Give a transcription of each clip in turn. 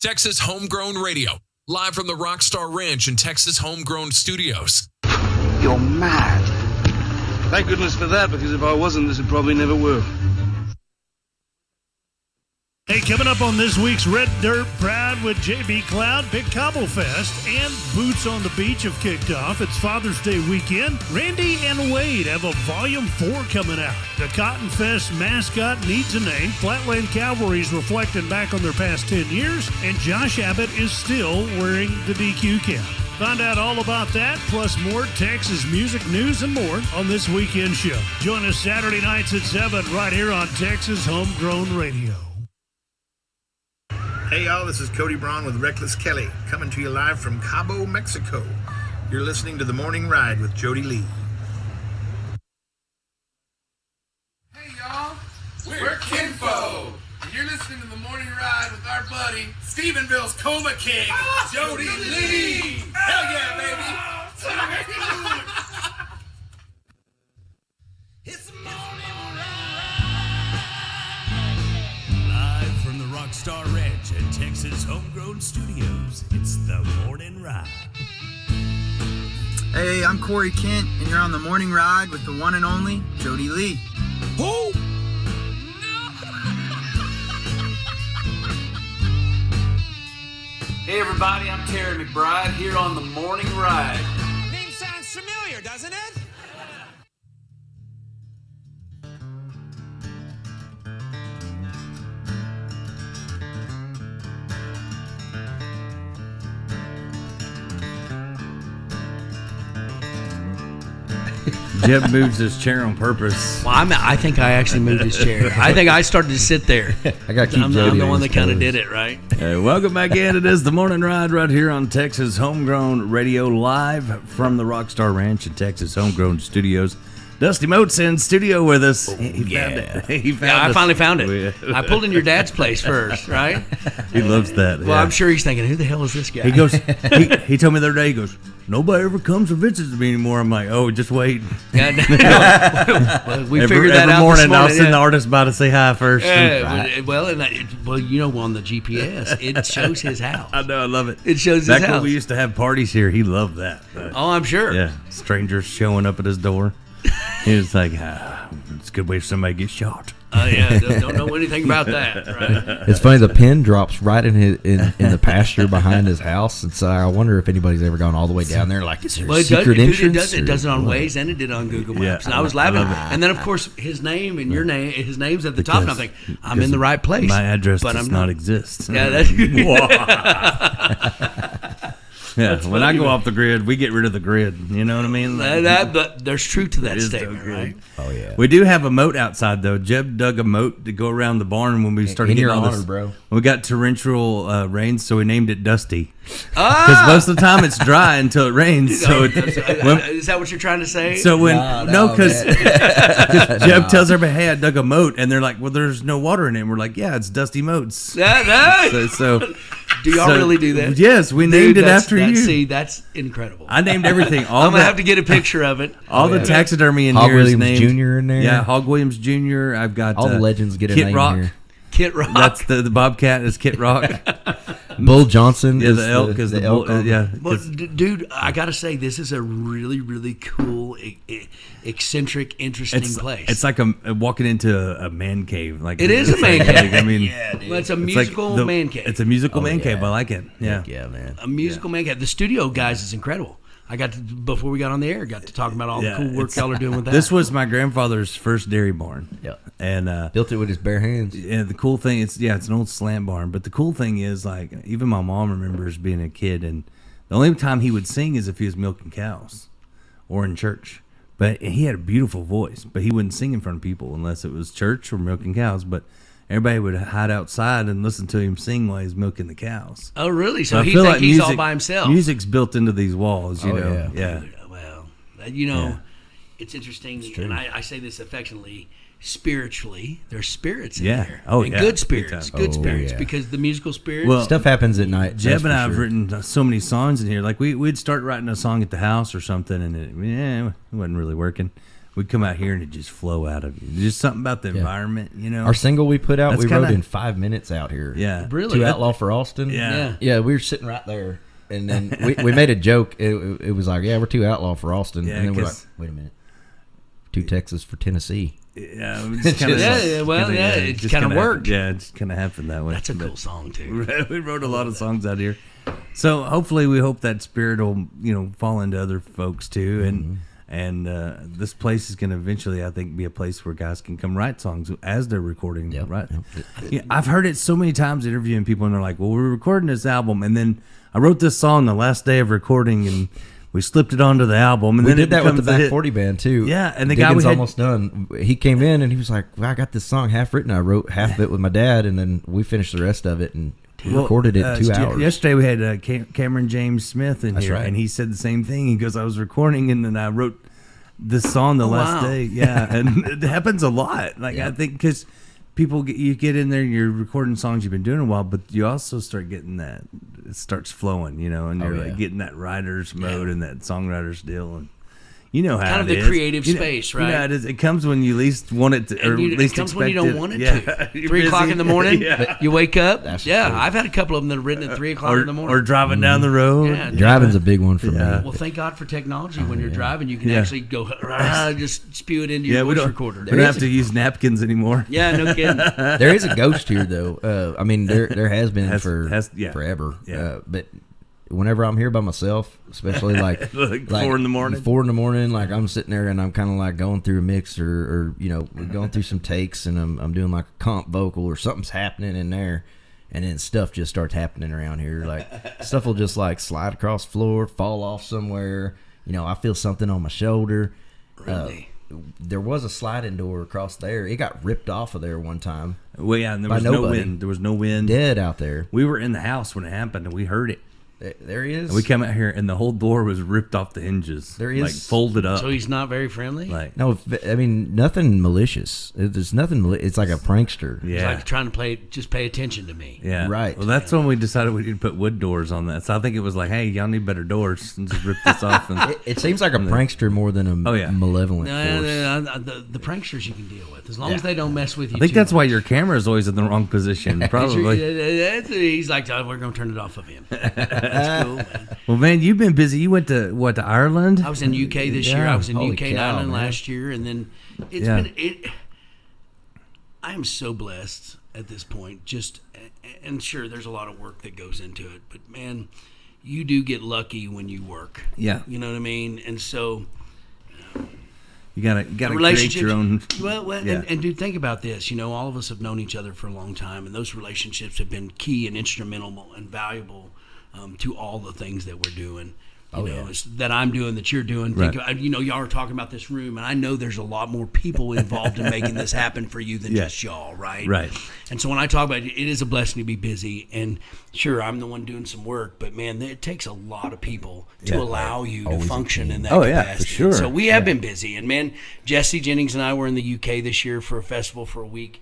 Texas Homegrown Radio, live from the Rockstar Ranch in Texas Homegrown Studios. You're mad. Thank goodness for that, because if I wasn't, this would probably never work. Hey, coming up on this week's Red Dirt Pride with JB Cloud, Big Cobble Fest, and Boots on the Beach have kicked off. It's Father's Day weekend. Randy and Wade have a Volume 4 coming out. The Cotton Fest mascot needs a name. Flatland Cavalry's reflecting back on their past 10 years, and Josh Abbott is still wearing the DQ cap. Find out all about that, plus more Texas music news and more on this weekend show. Join us Saturday nights at 7 right here on Texas Homegrown Radio. Hey y'all, this is Cody Braun with Reckless Kelly, coming to you live from Cabo, Mexico. You're listening to The Morning Ride with Jody Lee. Hey y'all, we're Kinfo, and you're listening to The Morning Ride with our buddy, Stephenville's Coma King, Jody Lee. Hell yeah, baby. It's the morning ride. Live from the Rockstar Ranch at Texas Homegrown Studios, it's the Morning Ride. Hey, I'm Corey Kent, and you're on the Morning Ride with the one and only Jody Lee. Who? Hey everybody, I'm Terry McBride here on the Morning Ride. Name sounds familiar, doesn't it? Jeb moves his chair on purpose. Well, I think I actually moved his chair. I think I started to sit there. I got to keep I'm the one that kind of did it, right? Hey, welcome back in. It is the Morning Ride right here on Texas Homegrown Radio, live from the Rockstar Ranch in Texas Homegrown Studios. Dusty Mote's in studio with us. He found it. I finally found it. I pulled in your dad's place first, right? He loves that. Well, I'm sure he's thinking, who the hell is this guy? He goes. He told me the other day. He goes, nobody ever comes and visits me anymore. I'm like, oh, just wait. Well, we figured that every out morning. this morning. I'll send the artist by to say hi first. Well, on the GPS, it shows his house. I know, I love it. It shows his back house. when we used to have parties here. He loved that. Oh, I'm sure. Yeah, strangers showing up at his door. He was like, it's a good way for somebody to get shot. Yeah, don't know anything about that. Right? It's funny, the pin drops right in the pasture behind his house, and so I wonder if anybody's ever gone all the way down there. Like, is there a secret entrance? It does it on Waze, and it did on Google Maps. And I was laughing. And then, of course, his name and your name, his name's at the top, and I'm thinking, I'm in the right place. My address does not exist. Yeah, that's Yeah, when I go off the grid, we get rid of the grid. You know what I mean? But there's truth to that statement, right? Oh yeah. We do have a moat outside though. Jeb dug a moat to go around the barn when we started getting all this. Bro. We got torrential rains, so we named it Dusty. Because most of the time it's dry until it rains. So is that what you're trying to say? So when because Jeb tells everybody, "Hey, I dug a moat," and they're like, "Well, there's no water in it." And we're like, "Yeah, it's Dusty Moats." So do y'all really do that? Yes, we named it after you. See, that's incredible. I named everything. I'm gonna have to get a picture of it. All the taxidermy in Hog here is Williams named Jr. in there. Yeah, Hog Williams Jr. I've got all the legends get a Kit name Rock. here. Kit Rock. That's the Bobcat is Kit Rock. Bull Johnson. Yeah, the elk is the elk. Yeah. Well, dude, I gotta say, this is a really, really cool, eccentric, interesting place. It's like walking into a man cave. Like it is a man cave. I mean, well, it's a musical man cave. It's a musical man cave. I like it. Yeah, yeah, man. A musical man cave. The studio, guys, is incredible. I got to, before we got on the air, got to talk about all the cool work y'all are doing with that. This was my grandfather's first dairy barn. Yeah, and built it with his bare hands. And the cool thing, it's an old slant barn. But the cool thing is, like, even my mom remembers being a kid, and the only time he would sing is if he was milking cows or in church. But he had a beautiful voice, but he wouldn't sing in front of people unless it was church or milking cows. But everybody would hide outside and listen to him sing while he's milking the cows. Oh, really? So he thinks he's all by himself. Music's built into these walls, you know. Yeah. Well, it's interesting, and I say this affectionately. Spiritually, there's spirits in there. Oh, and good spirits. Good spirits, because the musical spirits. Well, stuff happens at night. Jeb and I have written so many songs in here. Like we'd start writing a song at the house or something, and it wasn't really working. we'd come out here and it'd just flow out of you. There's just something about the environment, you know. Our single we put out, That's we wrote in 5 minutes out here. Yeah. Really? 2 Outlaw for Austin. Yeah, we were sitting right there. And then we made a joke. It was like, yeah, we're 2 Outlaw for Austin. Yeah, and then we're like, wait a minute. 2 Texas for Tennessee. Yeah, it kind of worked. Yeah, it just kind of happened that way. That's a cool song, too. We wrote a lot of songs out here. So hopefully we hope that spirit will, fall into other folks, too. And this place is going to eventually, I think, be a place where guys can come write songs as they're recording. Yep. Right? Yeah, I've heard it so many times interviewing people, and they're like, well, we're recording this album, and then I wrote this song the last day of recording, and we slipped it onto the album. And we then did that with the Back 40 band, too. Yeah, and the Diggins guy we had, almost done. He came in, and he was like, well, I got this song half written. I wrote half of it with my dad, and then we finished the rest of it, and recorded it in 2 hours. Yesterday we had Cameron James Smith in here, and he said the same thing. He goes, I was recording, and then I wrote this song the last day. Yeah, and it happens a lot. Like I think because you get in there, you're recording songs you've been doing a while, but you also start getting that it starts flowing, and you're like getting that writer's mode and that songwriter's deal, and you know how kind of it the is. creative space, right? You know how it is. It comes when you least want it to, or at least it comes expect when you don't it. want it to. 3 o'clock in the morning, you wake up. I've had a couple of them that are written at 3 o'clock in the morning. Or driving down the road. Yeah, driving's a big one for me. Well, thank God for technology. When you're driving, you can actually go just spew it into your voice recorder. We don't have to use napkins anymore. Yeah, no kidding. There is a ghost here, though. I mean, there has been forever. Yeah. But whenever I'm here by myself, especially like 4 in the morning. 4 in the morning, like I'm sitting there and I'm kind of like going through a mix or going through some takes, and I'm doing like a comp vocal or something's happening in there, and then stuff just starts happening around here. Like stuff will just like slide across the floor, fall off somewhere. I feel something on my shoulder. Really? There was a sliding door across there. It got ripped off of there one time. Well, yeah, and there was no wind. There was no wind. Dead out there. We were in the house when it happened, and we heard it. There he is. And we came out here, and the whole door was ripped off the hinges. There he is. Like, folded up. So he's not very friendly? No, I mean, nothing malicious. There's nothing. It's like a prankster. Yeah. It's like trying to just pay attention to me. Yeah. Right. Well, that's when we decided we need to put wood doors on that. So I think it was like, hey, y'all need better doors, and just rip this off. And it seems like a prankster more than a malevolent force. The pranksters you can deal with, as long as they don't mess with you. I think that's why your camera is always in the wrong position, probably. He's like, we're going to turn it off of him. That's cool, man. Well, man, you've been busy. You went to Ireland? I was in UK this year. I was in UK and Ireland last year, and then it's been. I am so blessed at this point. And sure, there's a lot of work that goes into it, but man, you do get lucky when you work. Yeah, you know what I mean. And so you gotta create your own. And dude, think about this. All of us have known each other for a long time, and those relationships have been key and instrumental and valuable. To all the things that we're doing, that I'm doing, that you're doing. Right. Think about, y'all are talking about this room, and I know there's a lot more people involved in making this happen for you than just y'all, right? Right. And so when I talk about it, it is a blessing to be busy. And sure, I'm the one doing some work, but man, it takes a lot of people to allow you to function in that capacity. Yeah, for sure. So we have been busy, and man, Jesse Jennings and I were in the UK this year for a festival for a week.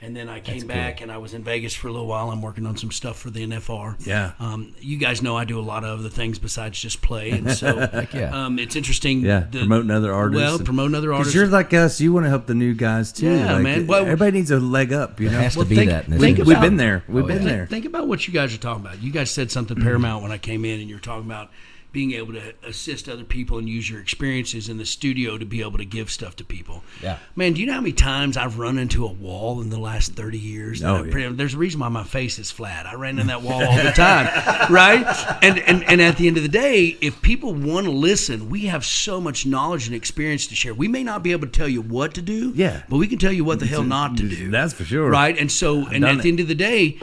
And then I came back and I was in Vegas for a little while. I'm working on some stuff for the NFR. Yeah. You guys know I do a lot of other things besides just play. And so it's interesting. Yeah, promoting other artists. Well, promoting other artists. Because you're like us. You want to help the new guys, too. Yeah, man. Well, everybody needs a leg up, It has to be that. We've been there. We've been there. Think about what you guys are talking about. You guys said something paramount when I came in, and you're talking about being able to assist other people and use your experiences in the studio to be able to give stuff to people. Yeah. Man, do you know how many times I've run into a wall in the last 30 years? There's a reason why my face is flat. I ran in that wall all the time, right? And at the end of the day, if people want to listen, we have so much knowledge and experience to share. We may not be able to tell you what to do, but we can tell you what the hell not to do. That's for sure. Right? And so, at the end of the day,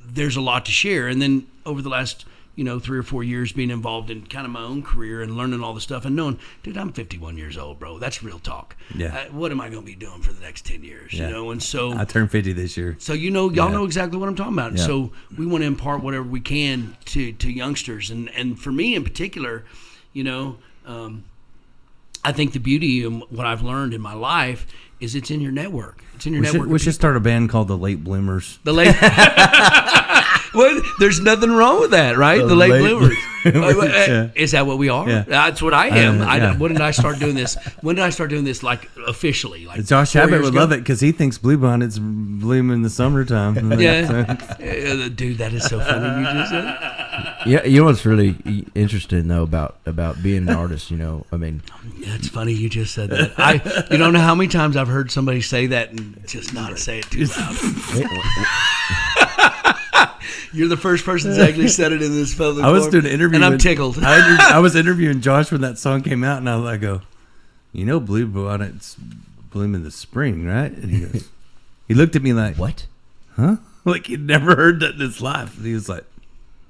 there's a lot to share. And then over the last 3 or 4 years being involved in kind of my own career and learning all the stuff and knowing, dude, I'm 51 years old, bro. That's real talk. Yeah. What am I going to be doing for the next 10 years? Yeah. And so I turned 50 this year. So y'all know exactly what I'm talking about. Yeah. So we want to impart whatever we can to youngsters, and for me in particular, I think the beauty of what I've learned in my life is it's in your network. It's in your network. We should start a band called the Late Bloomers. The Late. Well, there's nothing wrong with that, right? The late bloomers. Is that what we are? Yeah. That's what I am. Yeah. When did I start doing this? When did I start doing this, like, officially? Like Josh 4 Abbott years would ago? love it because he thinks bluebonnets bloom in the summertime. Yeah. Dude, that is so funny you just said it. Yeah, you know what's really interesting though about being an artist. You know, I mean, Yeah, it's funny you just said that. You don't know how many times I've heard somebody say that and just not say it too loud. You're the first person that's actually said it in this public I was forum, doing an interview, and I'm with- tickled. I was interviewing Josh when that song came out, and I go, you know, bluebonnets bloom in the spring, right? And he goes, he looked at me like, what? Huh? Like he'd never heard that in his life. And he was like,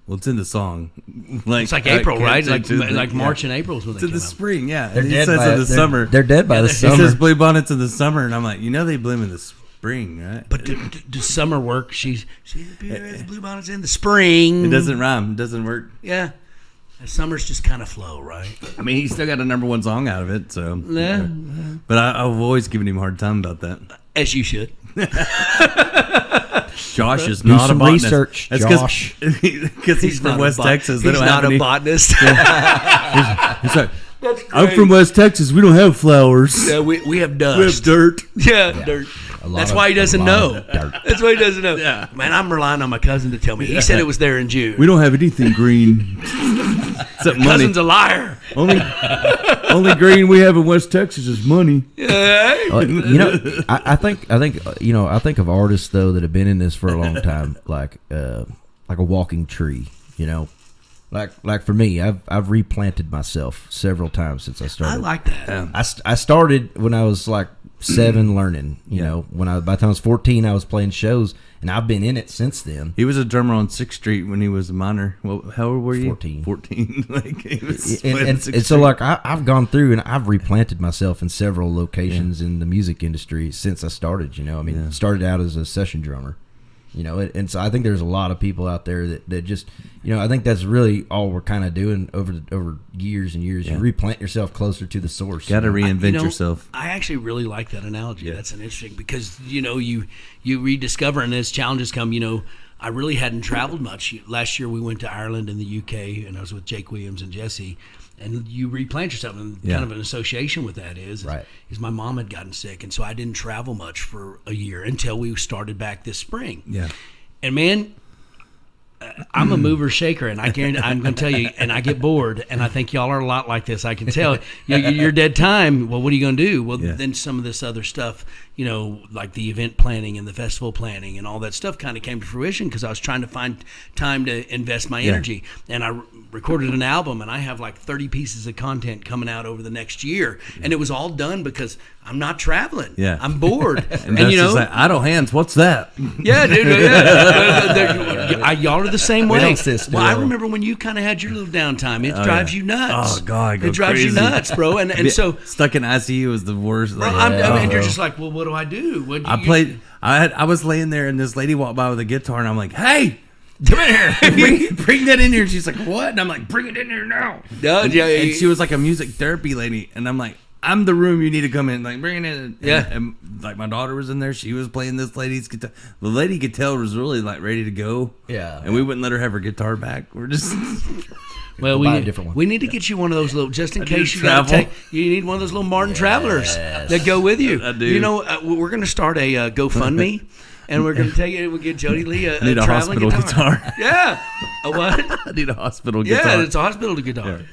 well, it's in the song. It's like April, right? Like March and April is when it's they in came the out. spring, yeah. They're And he dead says by in the summer. They're dead by the summer. He says bluebonnets in the summer, and I'm like, you know, they bloom in the spring, right? But does summer work? She's bluebonnets in the spring. It doesn't rhyme. It doesn't work. Yeah. Summer's just kind of flow, right? I mean, he still got a #1 song out of it, so. Yeah. But I've always given him a hard time about that. As you should. Josh is Do not some a botanist. research, That's Josh. Because he's from West Texas. They He's don't not have a any. botanist. He's like, I'm from West Texas. We don't have flowers. Yeah, we have dust. We have dirt. Yeah, dirt. That's why he doesn't know. Dirt. That's why he doesn't know. Yeah. Man, I'm relying on my cousin to tell me. He said it was there in June. We don't have anything green. Except money. Cousin's a liar. Only green we have in West Texas is money. Yeah. You know, I think you know, I think of artists though that have been in this for a long time, like a walking tree. You know, like for me, I've replanted myself several times since I started. I like that. I started when I was like 7 learning. You know, by the time I was 14, I was playing shows, and I've been in it since then. He was a drummer on 6th Street when he was a minor. Well, how old were you? 14. 14. Like he was And so like I've gone through and I've replanted myself in several locations in the music industry since I started. You know, I mean, started out as a session drummer. You know, and so I think there's a lot of people out there that just, you know, I think that's really all we're kind of doing over years and years. You replant yourself closer to the source. Got to reinvent yourself. I actually really like that analogy. That's an interesting because you know you rediscover and as challenges come, you know, I really hadn't traveled much. Last year we went to Ireland and the UK, and I was with Jake Williams and Jesse. And you replant yourself, and kind of an association with that is my mom had gotten sick, and so I didn't travel much for a year until we started back this spring. Yeah, and man, I'm a mover shaker, and I'm going to tell you, and I get bored, and I think y'all are a lot like this. I can tell you're dead time. Well, what are you going to do? Well, then some of this other stuff, you know, like the event planning and the festival planning and all that stuff kind of came to fruition because I was trying to find time to invest my energy. And I recorded an album, and I have like 30 pieces of content coming out over the next year. And it was all done because I'm not traveling. Yeah. I'm bored. and you know, like, idle hands, what's that? Yeah, dude. Yeah. Y'all are the same way. Well, I remember when you kind of had your little downtime. It drives you nuts. Oh, God. It drives you nuts, bro. And so stuck in ICU was the worst. Bro, and you're just like, well, what do I do? I was laying there, and this lady walked by with a guitar, and I'm like, hey, come in here. bring that in here. And she's like, what? And I'm like, bring it in here now. And she was like a music therapy lady, and I'm like, I'm the room you need to come in. Like, bring it in. And like my daughter was in there. She was playing this lady's guitar. The lady could tell was really like ready to go. Yeah. And we wouldn't let her have her guitar back. We're just. Well, we need to get you one of those little, just in case you got to take. You need one of those little Martin Travelers that go with you. I do. You know, we're going to start a GoFundMe, and we're going to take it. We'll get Jody Lee a traveling hospital guitar. Yeah, a what? I need a hospital guitar. Yeah, it's a hospital guitar. Yeah.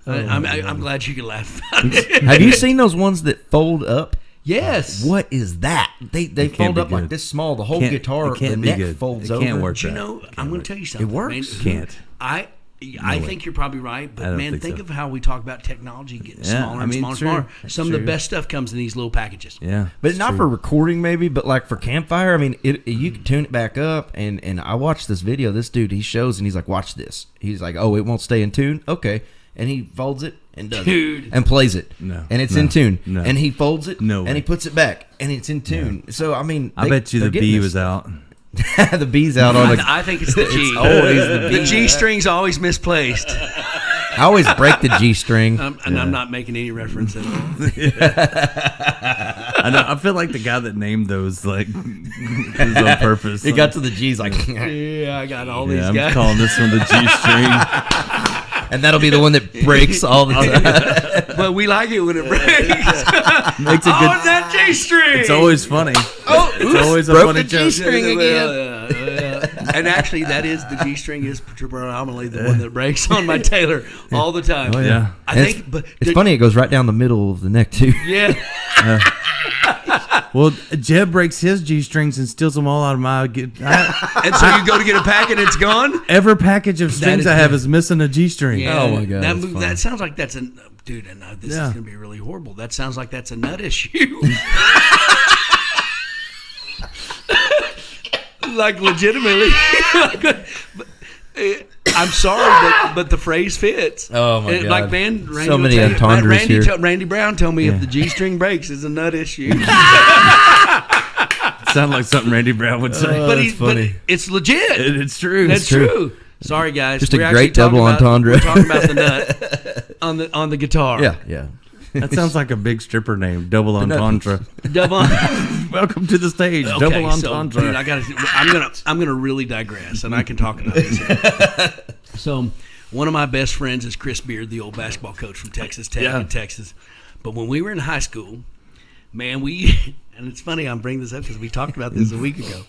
I'm glad you can laugh. Have you seen those ones that fold up? Yes. What is that? They fold up like this small. The whole guitar, the neck folds over. It can't work. But you know, I'm going to tell you something. It works. Man, I think you're probably right, but man, think of how we talk about technology getting smaller and smaller and smaller. Some of the best stuff comes in these little packages. Yeah, but not for recording, maybe, but like for campfire. I mean, you can tune it back up. And I watched this video. This dude, he shows and he's like, watch this. He's like, oh, it won't stay in tune. Okay, and he folds it and does it and plays it. No, and it's in tune. No. And he folds it. No, and he puts it back and it's in tune. No. So I mean, I bet you the B was out. The B's out on the. I think it's the G. It's always the B. The G string's always misplaced. I always break the G string. And I'm not making any reference at all. I know. I feel like the guy that named those like was on purpose. It got to the G's like, Yeah, I got all these yeah, I'm guys. calling this one the G string. and that'll be the one that breaks all the time. But we like it when it breaks. Makes a good. That G string. It's always funny. Oh, it's always a broke funny the joke. G-string again. And actually, that is the G string is predominantly the one that breaks on my Taylor all the time. Oh yeah. I think, but It's funny. It goes right down the middle of the neck too. Yeah. Well, Jeb breaks his G strings and steals them all out of my. And so you go to get a pack and it's gone. Every package of strings I have is missing a G string. Yeah. Oh my God, That, that's that sounds like that's a dude. And this is going to be really horrible. That sounds like that's a nut issue. Like legitimately. I'm sorry, but the phrase fits. Oh my God! Like man, Randy so many entendres here. Randy Brown told me if the G string breaks, it's a nut issue. Sound like something Randy Brown would say. But funny. It's legit. It's true. That's true. Sorry guys, Just a We're great actually double entendre. We're talking about the nut on the guitar. Yeah. That sounds like a big stripper name. Double entendre. Double. Welcome to the stage. Okay, Double so, entendre. dude, I'm gonna really digress, and I can talk about this. So, one of my best friends is Chris Beard, the old basketball coach from Texas Tech in Texas. But when we were in high school, man, and it's funny I'm bringing this up because we talked about this a week ago.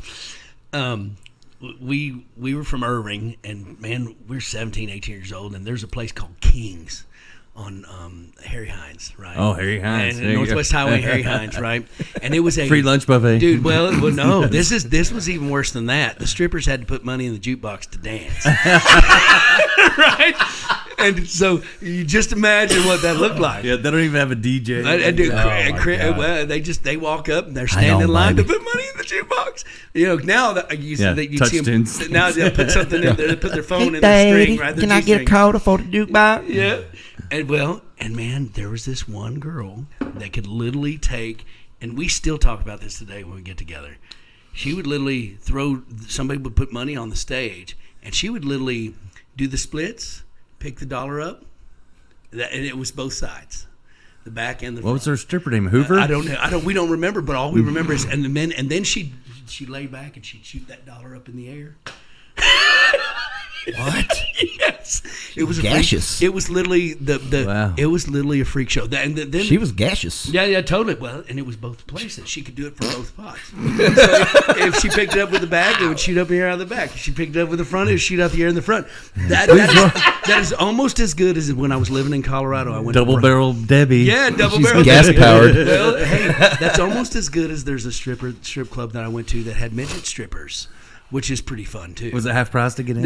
We were from Irving, and man, we're 17, 18 years old, and there's a place called King's on Harry Hines, right? Oh, Harry Hines. And Northwest Highway, Harry Hines, right? And it was a free lunch buffet, dude. Well, no, this was even worse than that. The strippers had to put money in the jukebox to dance, right? And so you just imagine what that looked like. Yeah, they don't even have a DJ. They walk up and they're standing in line to put money in the jukebox. You know, now that you see them, now they'll put something in there. They put their phone in the string, right? Can I get a quarter for the jukebox? Yeah. And man, there was this one girl that could literally take, and we still talk about this today when we get together. She would literally somebody would put money on the stage, and she would literally do the splits, pick the dollar up, and it was both sides, the back and the front. What was her stripper name? Hoover? I don't know. We don't remember, but all we remember is, and then she'd lay back and she'd shoot that dollar up in the air. What? Yes, it was gaseous. It was literally Wow. It was literally a freak show. And then She was gaseous. Yeah, totally. Well, and it was both places. She could do it for both spots. So if she picked it up with the back, it would shoot up the air out of the back. If she picked it up with the front, it would shoot out the air in the front. That is almost as good as when I was living in Colorado. I went Double barrel Debbie. Yeah, double She's barrel gas Debbie. powered. Well, hey, that's almost as good as there's a strip club that I went to that had midget strippers, which is pretty fun too. Was it half price to get in?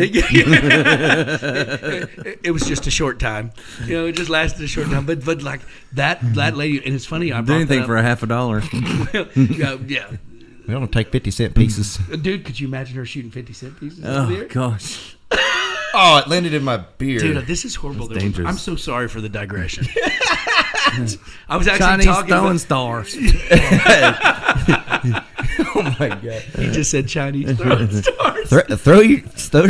It was just a short time. You know, it just lasted a short time. But like that lady, and it's funny. I brought anything that for up. $50. Yeah. We don't take 50-cent pieces. Dude, could you imagine her shooting 50-cent pieces? Oh gosh. Oh, it landed in my beer. Dude, this is horrible. That's dangerous. I'm so sorry for the digression. I was actually Chinese talking throwing about stars. Oh my God! He just said Chinese throwing stars. Throw your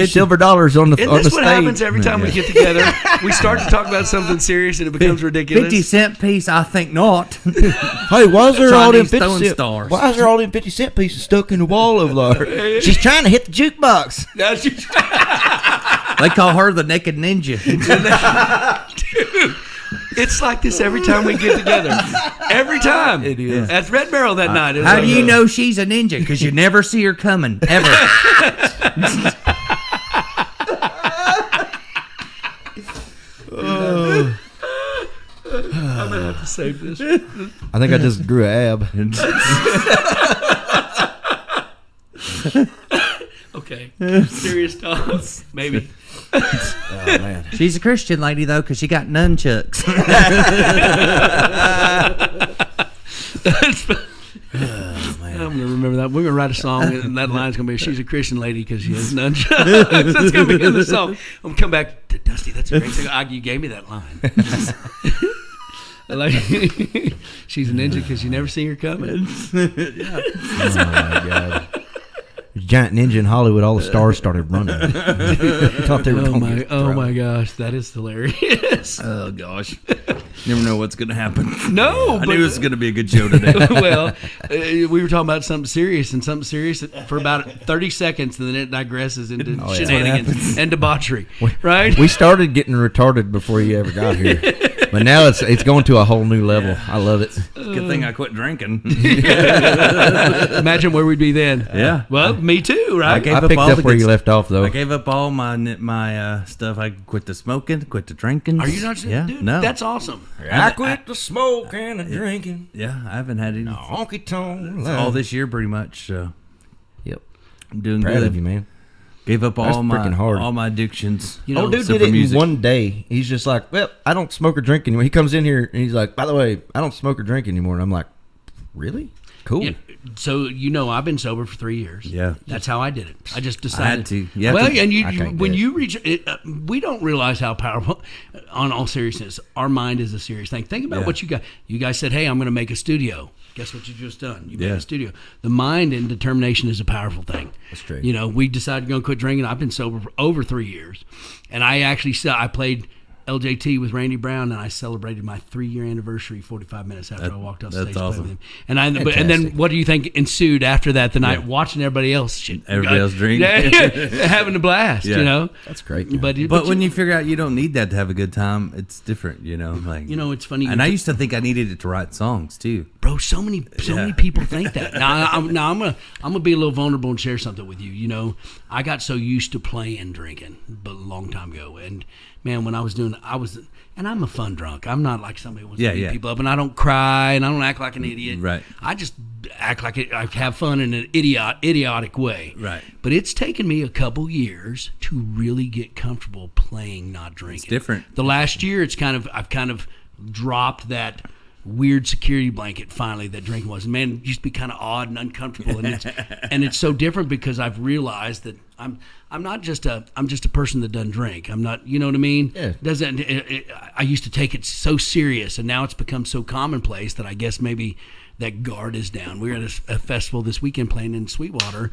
silver dollars on the Isn't on the this what stage. happens every time we get together? We start to talk about something serious and it becomes ridiculous. 50-cent piece, I think not. Hey, why is there all them Chinese throwing 50 cent? stars. Why is there all them 50-cent pieces stuck in the wall over there? She's trying to hit the jukebox. Now she- They call her the Naked Ninja. Dude, it's like this every time we get together. Every time. It is. That's Red Barrel that night. How do you know she's a ninja? Because you never see her coming, ever. I'm going to have to save this. I think I just grew an ab. Okay. Serious talk. Maybe. Oh man. She's a Christian lady, though, because she got nunchucks. I'm going to remember that. We're going to write a song, and that line's going to be, she's a Christian lady because she has nunchucks. That's going to be in the song. I'm going to come back to Dusty. That's a great thing. You gave me that line. Like, she's a ninja because you never see her coming. Oh my God. Giant ninja in Hollywood, all the stars started running. Thought they were Oh my gosh, that is hilarious. Oh gosh. Never know what's going to happen. No, I knew it was going to be a good show today. Well, we were talking about something serious for about 30 seconds, and then it digresses into shenanigans and debauchery. Right? We started getting retarded before you ever got here, but now it's going to a whole new level. Yeah. I love it. Good thing I quit drinking. Imagine where we'd be then. Yeah. Well, me too, right? I picked up where you left off, though. I gave up all my stuff. I quit the smoking, quit the drinking. Are you not? Yeah. Dude, no. that's awesome. I quit the smoking and the drinking. Yeah, I haven't had any. Honky tonk. All this year, pretty much. So. Yep. I'm doing Proud good. of you, man. Gave up That's all my addictions. You know, old dude did it in one day. He's just like, well, I don't smoke or drink anymore. He comes in here and he's like, by the way, I don't smoke or drink anymore. And I'm like, really? Cool. Yeah, so I've been sober for 3 years. Yeah, that's how I did it. I just decided. I had to. Yeah. Well, and when you reach it, we don't realize how powerful. On all seriousness, our mind is a serious thing. Think about what you got. You guys said, "Hey, I'm going to make a studio." Guess what you've just done? You made a studio. The mind and determination is a powerful thing. That's true. We decided to go quit drinking. I've been sober for over 3 years, and I played LJT with Randy Brown, and I celebrated my 3-year anniversary 45 minutes after I walked off stage. That's awesome. With him. And then what do you think ensued after that? The night watching everybody else drink, having a blast. Yeah. That's great. But when you figure out you don't need that to have a good time, it's different. It's funny. And I used to think I needed it to write songs too. Bro, so many people think that. Now I'm gonna be a little vulnerable and share something with you. I got so used to playing drinking, but a long time ago, and man, when and I'm a fun drunk. I'm not like somebody who wants to beat people up, and I don't cry, and I don't act like an idiot. Right. I just act like I have fun in an idiotic way. Right. But it's taken me a couple years to really get comfortable playing, not drinking. It's different. The last year, I've kind of dropped that weird security blanket finally that drinking was. Man, it used to be kind of odd and uncomfortable, and it's so different because I've realized that I'm just a person that doesn't drink. I'm not, you know what I mean? Yeah. I used to take it so serious, and now it's become so commonplace that I guess maybe that guard is down. We were at a festival this weekend playing in Sweetwater,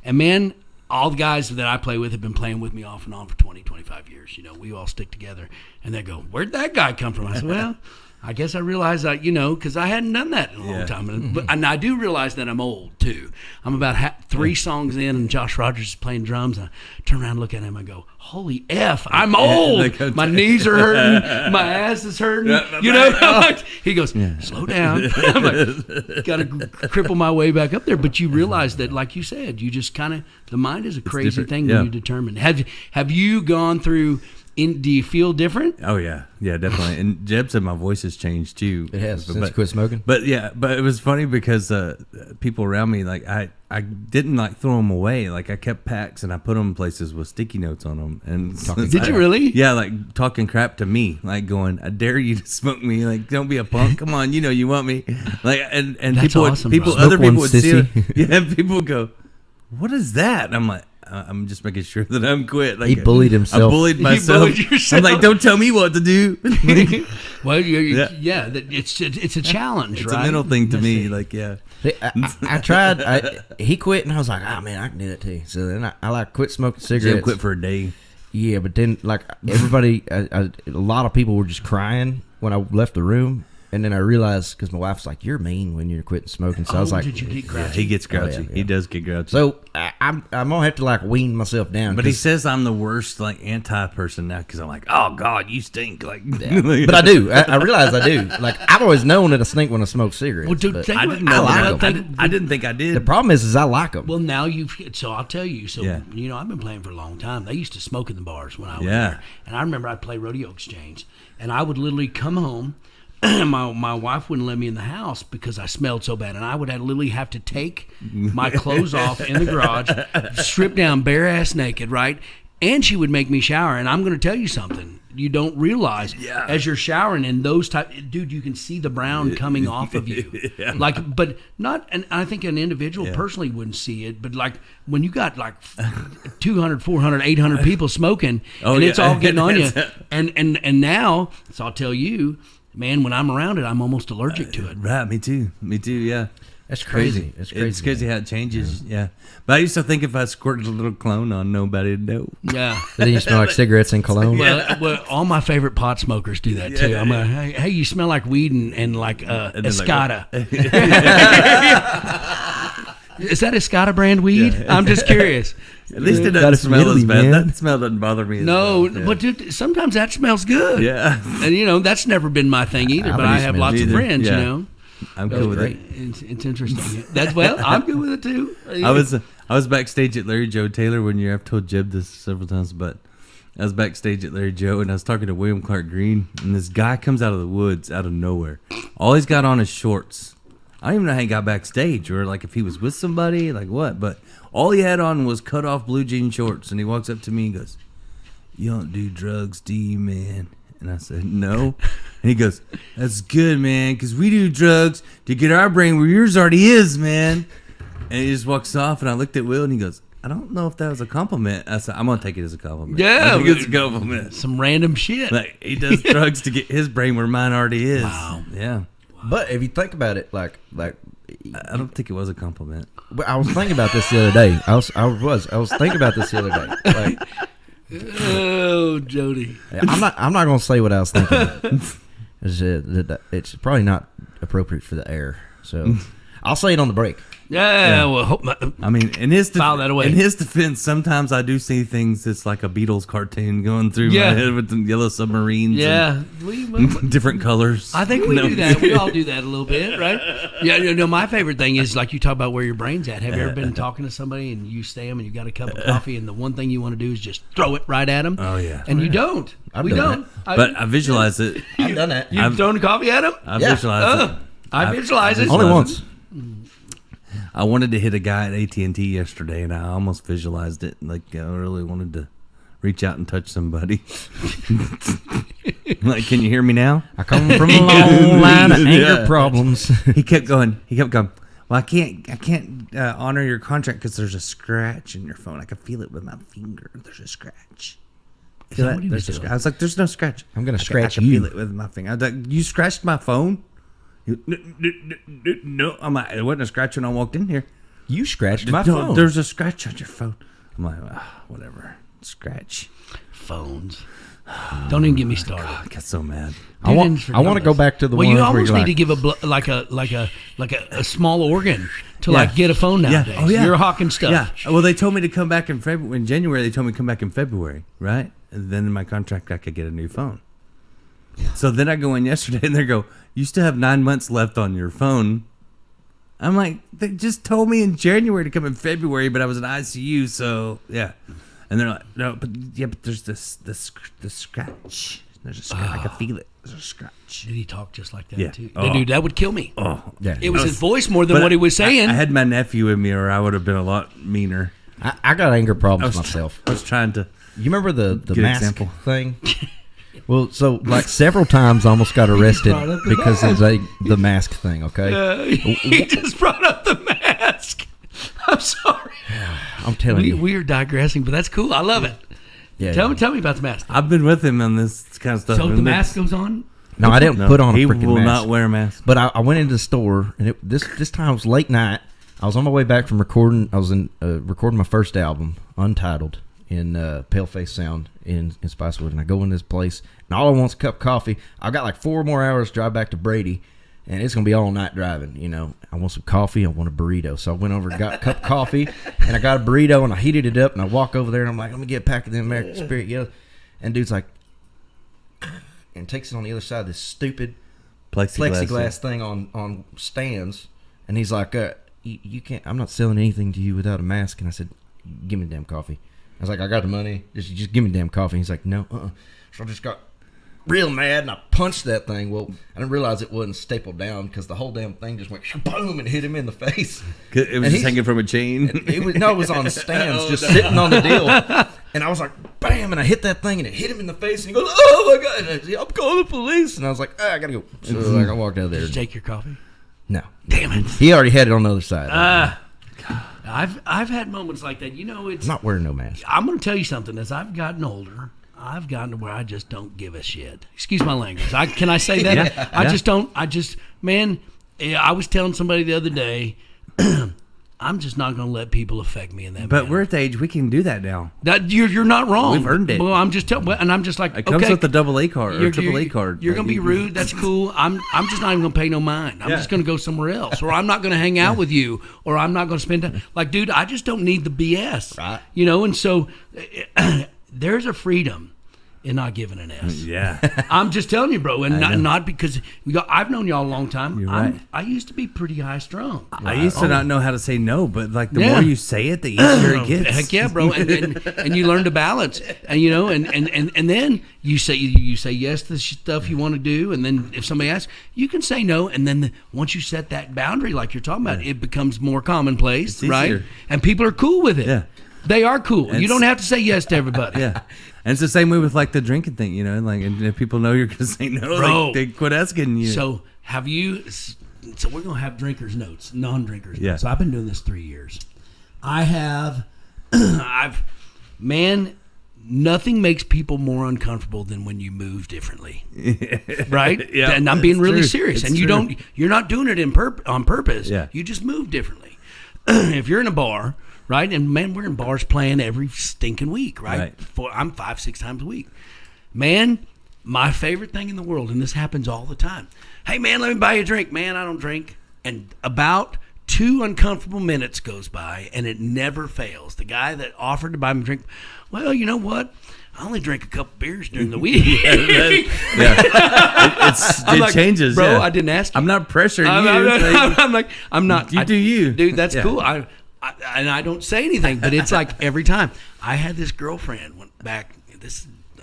and man, all the guys that I play with have been playing with me off and on for 20, 25 years. We all stick together, and they go, "Where'd that guy come from?" I said, "Well, I guess I realized that, because I hadn't done that in a long time. And I do realize that I'm old, too. I'm about 3 songs in, and Josh Rogers is playing drums. And I turn around and look at him and go, holy F, I'm old. My knees are hurting. My ass is hurting. He goes, slow down. I'm like, got to cripple my way back up there. But you realize that, like you said, you just kind of, the mind is a crazy thing when you determine. Have you gone through... do you feel different? Oh yeah, definitely. And Jeb said my voice has changed too. It has since you quit smoking. But it was funny because people around me, like I didn't throw them away. Like I kept packs and I put them in places with sticky notes on them. And did you really? Yeah, like talking crap to me, like going, "I dare you to smoke me. Like don't be a punk. Come on, you want me." Like and that's people, awesome, other people would see it. Yeah, people would go, "What is that?" And I'm like, I'm just making sure that I'm quit. Like he bullied himself. I bullied myself. You bullied yourself. I'm like, don't tell me what to do. Well, it's a challenge, it's right? It's a mental thing to me. Like, yeah. I tried. He quit, and I was like, "Oh man, I can do that too." So then I quit smoking cigarettes. Jim quit for a day. Yeah, but then everybody, a lot of people were just crying when I left the room. And then I realized, because my wife's like, "You're mean when you're quitting smoking." So I was like, did you get grouchy? Yeah, he gets grouchy. He does get grouchy. So I'm gonna have to wean myself down. But he says I'm the worst anti person now because I'm like, "Oh God, you stink!" Like, but I do. I realize I do. I've always known that I stink when I smoke cigarettes. Well, dude, I didn't know. I didn't think I did. The problem is I like them. Well, now so I'll tell you. So I've been playing for a long time. They used to smoke in the bars when I was there, and I remember I'd play Rodeo Exchange, and I would literally come home. My wife wouldn't let me in the house because I smelled so bad, and I would literally have to take my clothes off in the garage, strip down bare ass naked, right? And she would make me shower. And I'm going to tell you something you don't realize as you're showering in those dude, you can see the brown coming off of you. But not, and I think an individual personally wouldn't see it, but when you got 200, 400, 800 people smoking, and it's all getting on you, and now, so I'll tell you. Man, when I'm around it, I'm almost allergic to it. Right, me too. Yeah. That's crazy. It's crazy. It's crazy how it changes. Yeah. But I used to think if I squirted a little cologne on, nobody would know. Yeah. Then you smell like cigarettes and cologne. Well, all my favorite pot smokers do that too. I'm like, hey, you smell like weed and like Escada. Is that Escada brand weed? Yeah. I'm just curious. At least it doesn't smell as bad. Man. That smell doesn't bother me. No, but dude, sometimes that smells good. Yeah. And that's never been my thing either. But I have lots of friends. I'm cool with it. It's interesting. I'm good with it too. I was backstage at Larry Joe Taylor one year. I've told Jeb this several times, but I was backstage at Larry Joe and I was talking to William Clark Green, and this guy comes out of the woods, out of nowhere. All he's got on is shorts. I don't even know how he got backstage, or like if he was with somebody, like what. But all he had on was cut off blue jean shorts, and he walks up to me and goes, "You don't do drugs, do you, man?" And I said, "No." And he goes, "That's good, man, because we do drugs to get our brain where yours already is, man." And he just walks off, and I looked at Will, and he goes, "I don't know if that was a compliment." I said, "I'm going to take it as a compliment." Yeah. I think it's a compliment. Some random shit. Like, he does drugs to get his brain where mine already is. Wow. Yeah. But if you think about it, like I don't think it was a compliment. But I was thinking about this the other day. I was thinking about this the other day. Like, oh, Jody. I'm not going to say what I was thinking. It's probably not appropriate for the air, so I'll say it on the break. Yeah. Well, I mean, in his file that away. In his defense, sometimes I do see things that's like a Beatles cartoon going through my head with the yellow submarines. Yeah, and different colors. I think we do that. We all do that a little bit, right? Yeah. My favorite thing is like you talk about where your brain's at. Have you ever been talking to somebody and you stay them and you got a cup of coffee and the one thing you want to do is just throw it right at them? Oh yeah. And you don't. We don't. But I visualize it. I've done that. You've thrown coffee at them? I visualize it. I visualize it. Only once. I wanted to hit a guy at AT&T yesterday, and I almost visualized it. Like, I really wanted to reach out and touch somebody. Like, can you hear me now? I come from a long line of anger problems. He kept going. Well, I can't honor your contract because there's a scratch in your phone. I can feel it with my finger. There's a scratch. Feel that? There's a scratch. I was like, there's no scratch. I'm going to scratch you. I you. can feel it with my finger. I was like, you scratched my phone? No, I'm like, it wasn't a scratch when I walked in here. You scratched my phone. There's a scratch on your phone. I'm like, whatever. Scratch. Phones. Don't even get me started. God, I got so mad. I want to go back to the one. Well, you almost need to give a small organ to like get a phone nowadays. Oh, yeah. You're hawking stuff. Yeah. Well, they told me to come back in February. In January, they told me to come back in February, right? And then in my contract, I could get a new phone. So then I go in yesterday and they go, "You still have 9 months left on your phone." I'm like, they just told me in January to come in February, but I was in ICU, so yeah. And they're like, "No, but there's the scratch. There's a scratch. I can feel it. There's a scratch." Did he talk just like that too? Oh. Dude, that would kill me. Oh, yeah. It was his voice more than what he was saying. I had my nephew with me, or I would have been a lot meaner. I got anger problems myself. I was trying to. You remember the mask thing? Well, so like several times I almost got arrested because of the mask thing, okay? He just brought up the mask. I'm sorry. I'm telling you. We are digressing, but that's cool. I love it. Yeah, Tell me about the mask. I've been with him on this kind of stuff. So the mask goes on? No, I didn't put on a freaking mask. He will not wear a mask. But I went into the store, and this time it was late night. I was on my way back from recording. I was recording my first album, Untitled, in Paleface Sound in Spicewood, and I go in this place, and all I want is a cup of coffee. I got like 4 more hours to drive back to Brady, and it's gonna be all night driving. You know, I want some coffee. I want a burrito. So I went over and got a cup of coffee, and I got a burrito, and I heated it up, and I walk over there, and I'm like, let me get a pack of the American Spirit Yellow, and dude's like, and takes it on the other side of this stupid plexiglass thing on stands, and he's like, you can't. I'm not selling anything to you without a mask. And I said, give me the damn coffee. I was like, I got the money. Just give me the damn coffee. He's like, no. So I just got real mad, and I punched that thing. Well, I didn't realize it wasn't stapled down because the whole damn thing just went boom and hit him in the face. It was just hanging from a chain? It was on stands, just sitting on the deal. And I was like, bam, and I hit that thing, and it hit him in the face, and he goes, oh, my God. And I'm calling the police. And I was like, I got to go. So like, I walked out there. Did you take your coffee? No. Damn it. He already had it on the other side. I've had moments like that. You know, it's not wearing no mask. I'm going to tell you something. As I've gotten older, I've gotten to where I just don't give a shit. Excuse my language. Can I say that? Yeah. I just don't. Man, I was telling somebody the other day, I'm just not going to let people affect me in that. But manner. we're at the age we can do that now. That you're not wrong. We've earned it. Well, I'm just telling, and I'm just like, It comes with the AA card or AAA card. You're going to be rude. That's cool. I'm just not even going to pay no mind. I'm just going to go somewhere else, or I'm not going to hang out with you, or I'm not going to spend time. Like, dude, I just don't need the BS. Right. You know, and so there's a freedom in not giving an S. Yeah. I'm just telling you, bro, and not because I've known y'all a long time. You're right. I used to be pretty high strung. I used to not know how to say no, but like the more you say it, the easier it gets. Heck yeah, bro, and you learn to balance, and you know, and then you say yes to the stuff you want to do, and then if somebody asks, you can say no, and then once you set that boundary, like you're talking about, it becomes more commonplace, right? And people are cool with it. Yeah. They are cool. You don't have to say yes to everybody. Yeah. And it's the same way with like the drinking thing, you know, like, and if people know you're going to say no, Bro, like, they quit asking you. So so we're going to have drinkers notes, non-drinkers Yeah. notes. So I've been doing this 3 years. Man, nothing makes people more uncomfortable than when you move differently. Right? Yeah. And I'm being It's really true. serious. It's And true. you're not doing it on purpose. Yeah. You just move differently. If you're in a bar, right? And man, we're in bars playing every stinking week, right? I'm 5-6 times a week. Man, my favorite thing in the world, and this happens all the time. Hey man, let me buy you a drink. Man, I don't drink. And about 2 uncomfortable minutes goes by, and it never fails. The guy that offered to buy me a drink, well, you know what? I only drink a couple beers during the week. It like, changes, bro. yeah. I didn't ask you. I'm not pressuring you. I'm not. You do you. Dude, that's Yeah. cool. And I don't say anything, but it's like every time. I had this girlfriend went back.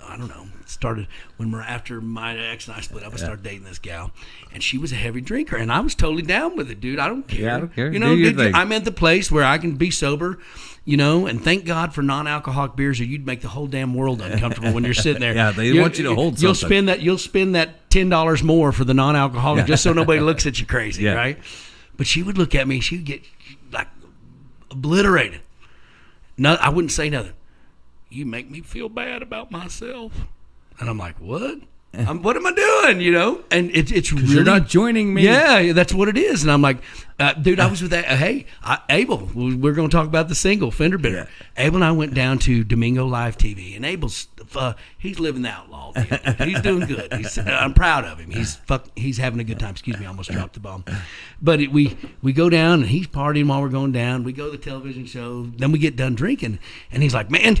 I don't know. It started after my ex and I split up. I started dating this gal, and she was a heavy drinker, and I was totally down with it, dude. I don't care. Yeah, I don't care. You know, Do your thing. I'm at the place where I can be sober. You know, and thank God for non-alcoholic beers, or you'd make the whole damn world uncomfortable when you're sitting there. Yeah, they want you to hold You'll something. spend that $10 more for the non-alcoholic just so nobody looks at you crazy, Yeah. right? But she would look at me. She would get like obliterated. No, I wouldn't say nothing. You make me feel bad about myself, and I'm like, what? What am I doing? You know, and it's really you're not joining me. Yeah, that's what it is. And I'm like, dude, I was with that. Hey, Abel, we're going to talk about the single Fender Bender. Yeah. Abel and I went down to Domingo Live TV, and Abel's he's living the outlaw deal. He's doing good. I'm proud of him. He's having a good time. Excuse me, I almost dropped the bomb. But we go down, and he's partying while we're going down. We go to the television show. Then we get done drinking, and he's like, man,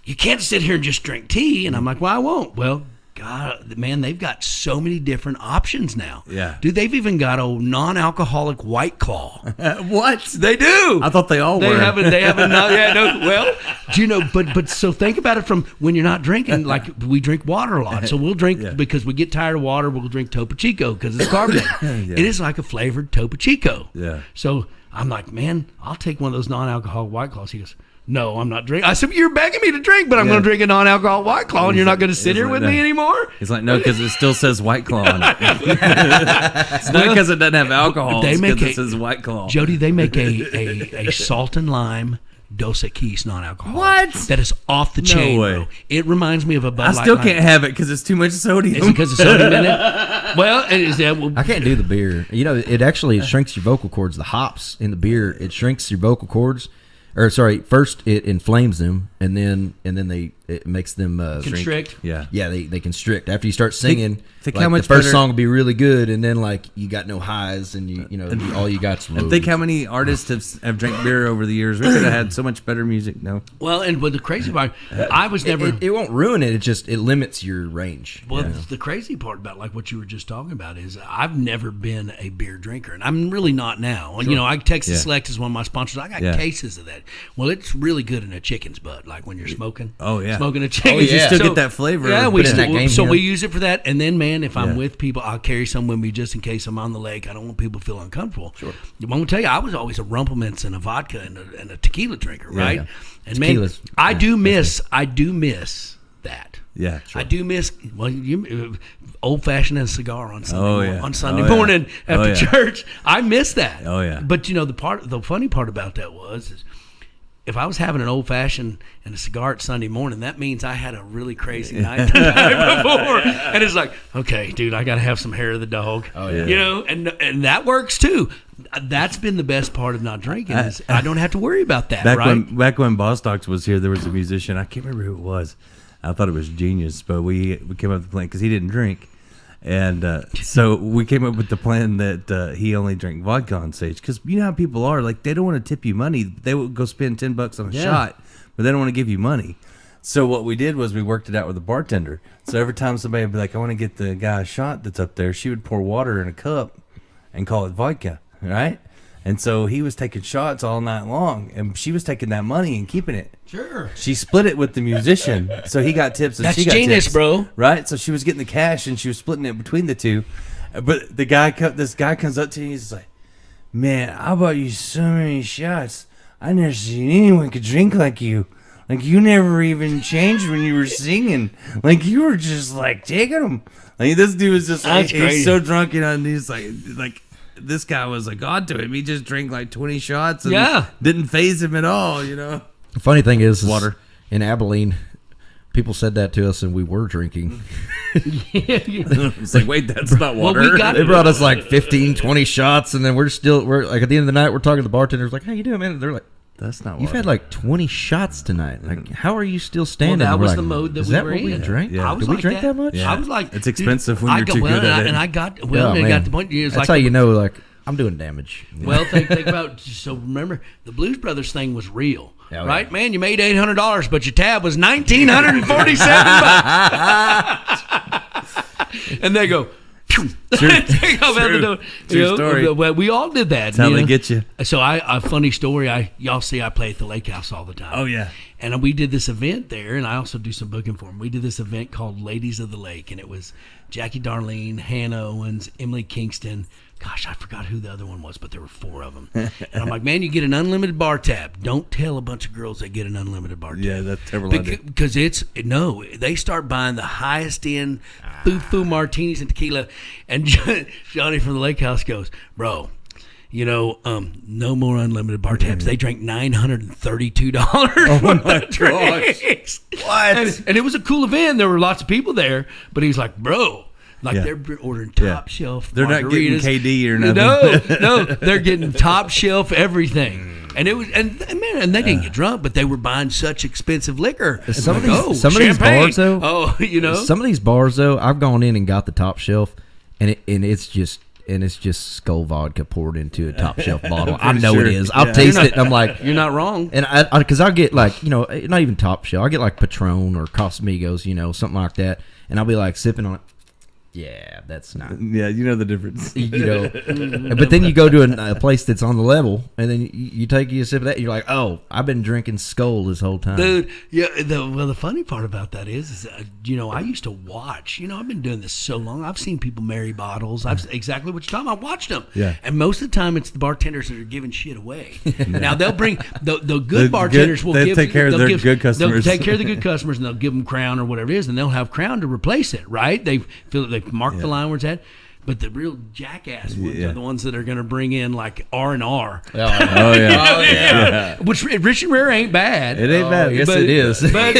you can't sit here and just drink tea. And I'm like, well, I won't. Well, God, man, they've got so many different options now. Yeah. Dude, they've even got a non-alcoholic White Claw. What? They do. I thought they all were. They have a well, do you know, but so think about it from when you're not drinking, like we drink water a lot. So we'll drink because we get tired of water, we'll drink Topo Chico because it's carbonated. It is like a flavored Topo Chico. Yeah. So I'm like, man, I'll take one of those non-alcoholic White Claws. He goes, no, I'm not drinking. I said, you're begging me to drink, but I'm going to drink a non-alcoholic White Claw, and you're not going to sit here with me anymore? He's like, no, because it still says White Claw on it. It's not because it doesn't have alcohol. It's because it says White Claw. Jody, they make a salt and lime Dos Equis non-alcoholic. What? That is off the chain, way. bro. It reminds me of a Bud Light. I still can't have it because it's too much sodium. Is it because of sodium in it? Well, I can't do the beer. You know, it actually shrinks your vocal cords. The hops in the beer, it shrinks your vocal cords. Or sorry, first it inflames them, and then it makes them constrict. Yeah, they constrict after you start singing. Think like, how much the first better- song will be really good, and then like you got no highs, and you know all you got's low. And think how many artists have drank beer over the years. We could have had so much better music. No. Well, but the crazy part, I was never. It won't ruin it. It limits your range. Well, the crazy part about like what you were just talking about is I've never been a beer drinker, and I'm really not now. And you know, Texas Select is one of my sponsors. I got cases of that. Well, it's really good in a chicken's butt, like when you're smoking. Oh yeah, smoking a chicken. You still get that flavor. Yeah, we use it for that. And then, man, if I'm Yeah. with people, I'll carry some with me just in case I'm on the lake. I don't want people to feel uncomfortable. Sure. I'm gonna tell you, I was always a Rumplemans and a vodka and a tequila drinker, right? Yeah. And Tequila's- man, I do miss that. Yeah, I do miss old fashioned and a cigar on Sunday on Sunday Oh, morning yeah. after church. I miss that. Oh, yeah. But you know the funny part about that was if I was having an old fashioned and a cigar at Sunday morning, that means I had a really crazy night the night before. And it's like, okay, dude, I got to have some hair of the dog. Oh, yeah. You know, and that works too. That's been the best part of not drinking. Is I don't have to worry about that. Back when Bostox was here, there was a musician. I can't remember who it was. I thought it was genius, but we came up with the plan because he didn't drink. And so we came up with the plan that he only drank vodka on stage because you know how people are, like they don't want to tip you money. They would go spend $10 on a shot, but they don't want to give you money. So what we did was we worked it out with the bartender. So every time somebody would be like, I want to get the guy a shot that's up there, she would pour water in a cup and call it vodka, right? And so he was taking shots all night long, and she was taking that money and keeping it. Sure. She split it with the musician, so he got tips and That's she got genius, tips, bro. Right? So she was getting the cash and she was splitting it between the two. But this guy comes up to me, he's like, "Man, I bought you so many shots. I never seen anyone could drink like you. Like you never even changed when you were singing. Like you were just like taking them. Like this dude was just like he's so drunk, you know, and he's like." This guy was like on to him. He just drank like 20 shots and didn't faze him at all, you know. The funny thing is water. In Abilene, people said that to us and we were drinking. It's like, wait, that's not water. Well, they brought us like 15, 20 shots, and then we're like at the end of the night, we're talking to the bartenders like, how you doing, man? And they're like, that's not water. You've had like 20 shots tonight. Like, how are you still standing? Well, that was like, the mode that is we that were what in. we drank? Yeah. Did we drink that much? Yeah. I was like, it's expensive when you're too good at it. And I got Oh, it got man. the point. It was That's like how you know, like, I'm doing damage. Well, think about, so remember, the Blues Brothers thing was real, Yeah, right? yeah. Man, you made $800, but your tab was $1,947. And they go, take off out the door. True story. Well, we all did that. That's how they get you. So a funny story, y'all see I play at the Lake House all the time. Oh, yeah. And we did this event there, and I also do some booking for them. We did this event called Ladies of the Lake, and it was Jackie Darlene, Hannah Owens, Emily Kingston. Gosh, I forgot who the other one was, but there were 4 of them. And I'm like, man, you get an unlimited bar tab. Don't tell a bunch of girls they get an unlimited bar tab. Yeah, that's terrible idea. Because they start buying the highest end foo martinis and tequila. And Johnny from the Lake House goes, bro, you know, no more unlimited bar tabs. They drank $932 Oh my gosh. What? And it was a cool event. There were lots of people there, but he was like, bro, like they're ordering top shelf. They're not getting KD or nothing. No, they're getting top shelf everything. And it was, and they didn't get drunk, but they were buying such expensive liquor. Some of these champagne. bars though, some of these bars though, I've gone in and got the top shelf, and it's just Skull vodka poured into a top shelf bottle. I know it is. I'll taste it, and I'm like, you're not wrong. And because I'll get like, you know, not even top shelf. I get like Patron or Casamigos, you know, something like that, and I'll be like sipping on it. Yeah, that's not. Yeah, you know the difference. You know, but then you go to a place that's on the level, and then you take a sip of that, and you're like, oh, I've been drinking Skull this whole time, dude. Yeah. The funny part about that is you know, I used to watch. You know, I've been doing this so long. I've seen people marry bottles. I've exactly what you're talking about. I watched them. Yeah. And most of the time, it's the bartenders that are giving shit away. Now they'll bring the good bartenders will take care of their good customers. They'll take care of the good customers, and they'll give them Crown or whatever it is, and they'll have Crown to replace it. Right? They feel that they've marked the line where it's at. But the real jackass ones are the ones that are going to bring in like R&R. Oh yeah. Which Rich and Rare ain't bad. It ain't bad. Yes, it is. But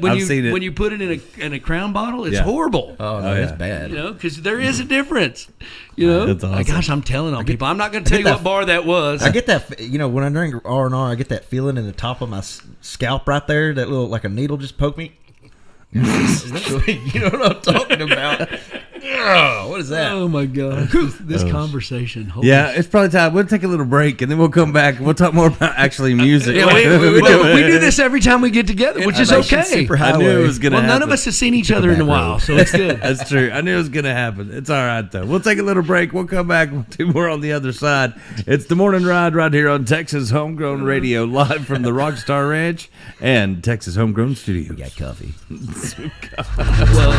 when I've seen it. when you put it in a Crown bottle, it's horrible. Oh no, it's bad. You know, because there is a difference. You know, That's awesome. Gosh, I'm telling on people. I'm not going to tell you what bar that was. I get that. You know, when I drink R&R, I get that feeling in the top of my scalp right there. That little like a needle just poked me. You know what I'm talking about? What is that? Oh my God! This conversation. Holy It's probably time. We'll take a little break and then we'll come back and we'll talk more about actually music. Yeah, we do this every time we get together, which is okay. I knew it was going to happen. None of us have seen each other in a while, so it's good. That's true. I knew it was going to happen. It's all right, though. We'll take a little break. We'll come back. We'll do more on the other side. It's the Morning Ride right here on Texas Homegrown Radio, live from the Rockstar Ranch and Texas Homegrown Studios. We got coffee. Well,